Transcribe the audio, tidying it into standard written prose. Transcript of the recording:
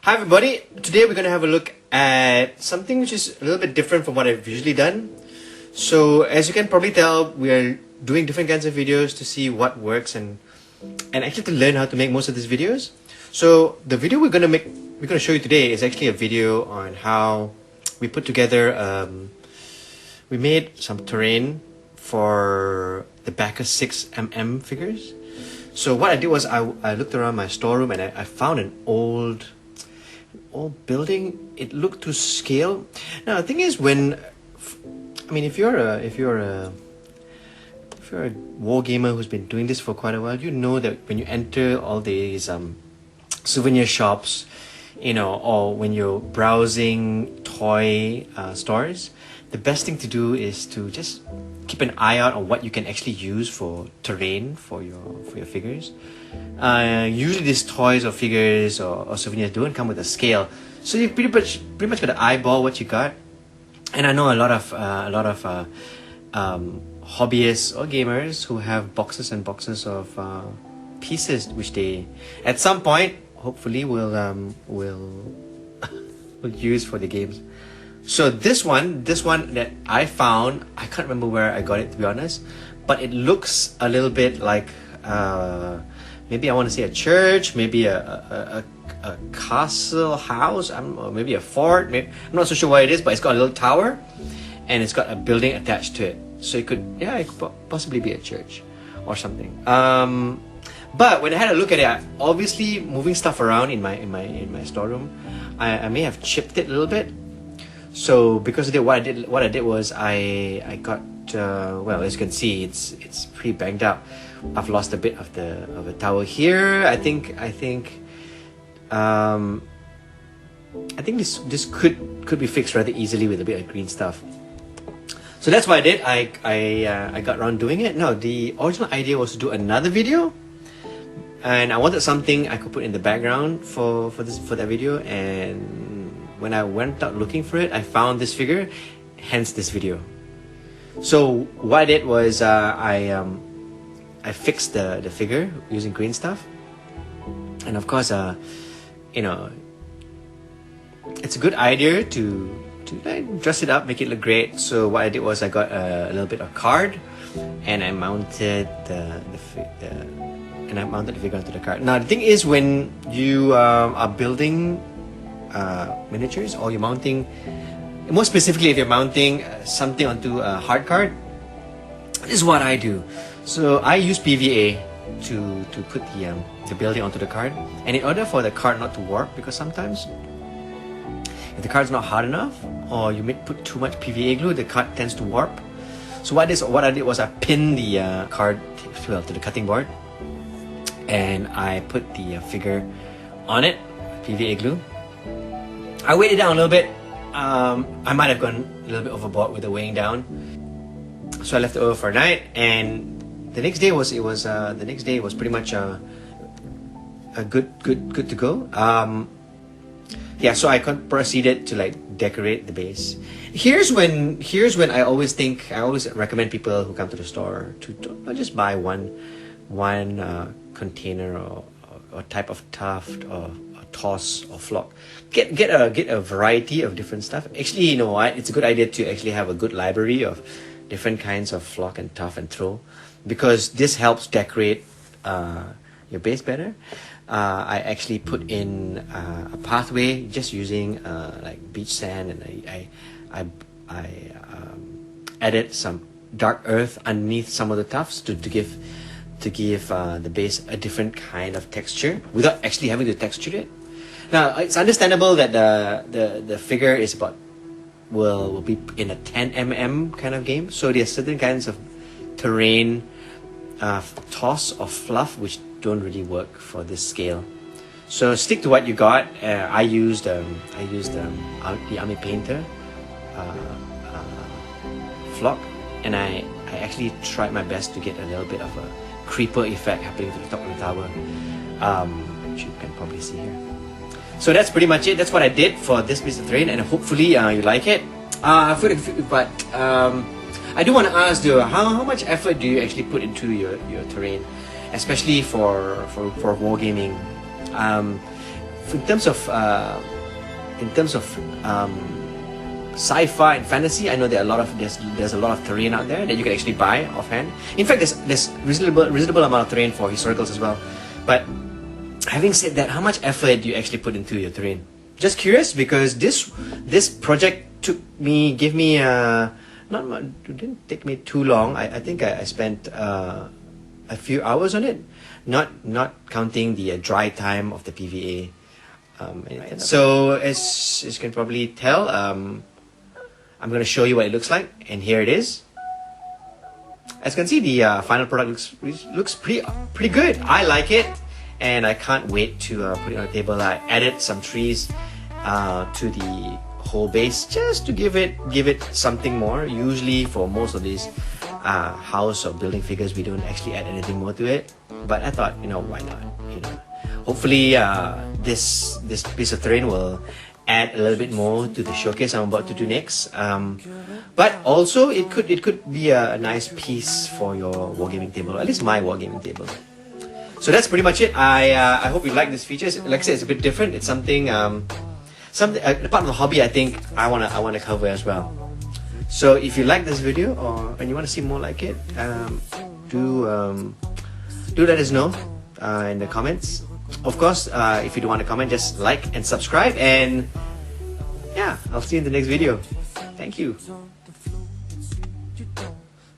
Hi everybody, today we're going to have a look at something which is a little bit different from what I've usually done. So as you can probably tell, we are doing different kinds of videos to see what works and actually to learn how to make most of these videos. So the video we're going to show you today is actually a video on how we put together, we made some terrain for the Baccus 6mm figures. So what I did was I looked around my storeroom and I found an old building. It looked to scale. Now the thing is, if you're a war gamer who's been doing this for quite a while, you know that when you enter all these souvenir shops, or when you're browsing toy stores, the best thing to do is to just keep an eye out on what you can actually use for terrain for your figures. Usually these toys or figures or souvenirs don't come with a scale, so you pretty much got to eyeball what you got. And I know a lot of hobbyists or gamers who have boxes and boxes of pieces which they at some point hopefully will use for the games. So this one that I found, I can't remember where I got it, to be honest, but it looks a little bit like maybe I want to say a church, maybe a castle house, or maybe a fort. I'm not so sure what it is, but it's got a little tower and it's got a building attached to it. So it could possibly be a church or something. But when I had a look at it, obviously moving stuff around in my storeroom, I may have chipped it a little bit. So because of what I did was I got as you can see, it's pretty banged up. I've lost a bit of the tower here. I think this could be fixed rather easily with a bit of green stuff. So that's what I did. I got around doing it. Now the original idea was to do another video, and I wanted something I could put in the background for that video. And when I went out looking for it, I found this figure, hence this video. So what I did was I fixed the figure using green stuff, and of course it's a good idea to dress it up, make it look great. So what I did was I got a little bit of card, and I mounted the figure onto the card. Now the thing is, when you are building miniatures, or you're mounting, more specifically if you're mounting something onto a hard card, this is what I do. So I use PVA to put the building onto the card, and in order for the card not to warp, because sometimes if the card's not hard enough or you may put too much PVA glue, the card tends to warp. So what I did was I pinned the card to the cutting board, and I put the figure on it, PVA glue. I weighed it down a little bit. I might have gone a little bit overboard with the weighing down, so I left it over for a night. And the next day was pretty much a good to go. So I proceeded to decorate the base. Here's when I always recommend people who come to the store to not just buy one container or type of tuft or toss or flock. Get a variety of different stuff. Actually, you know what? It's a good idea to actually have a good library of different kinds of flock and tuft and throw, because this helps decorate your base better. I actually put in a pathway just using beach sand, and I added some dark earth underneath some of the tufts to give the base a different kind of texture without actually having to texture it. Now it's understandable that the figure is will be in a 10mm kind of game, so there are certain kinds of terrain toss or fluff which don't really work for this scale. So stick to what you got. I used the Army Painter flock, and I actually tried my best to get a little bit of a creeper effect happening to the top of the tower, which you can probably see here. So that's pretty much it. That's what I did for this piece of terrain, and hopefully you like it. But I do want to ask though, how much effort do you actually put into your terrain, especially for wargaming? in terms of sci-fi and fantasy, I know there's a lot of terrain out there that you can actually buy offhand. In fact, there's reasonable amount of terrain for historicals as well. But having said that, how much effort do you actually put into your terrain? Just curious, because this project gave me not much, it didn't take me too long. I think I spent a few hours on it, not counting the dry time of the PVA. So as you can probably tell, I'm going to show you what it looks like, and here it is. As you can see, the final product looks pretty good. I like it, and I can't wait to put it on the table. I added some trees to the whole base just to give it something more. Usually for most of these house or building figures, we don't actually add anything more to it, but I thought, why not? Hopefully this piece of terrain will add a little bit more to the showcase I'm about to do next. But also it could be a nice piece for your wargaming table, at least my wargaming table. So that's pretty much it. I hope you like this feature. Like I said, it's a bit different. It's something a part of the hobby I think I wanna cover as well. So if you like this video and you want to see more like it, do let us know in the comments. Of course, if you do want to comment, just like and subscribe, and yeah, I'll see you in the next video. Thank you.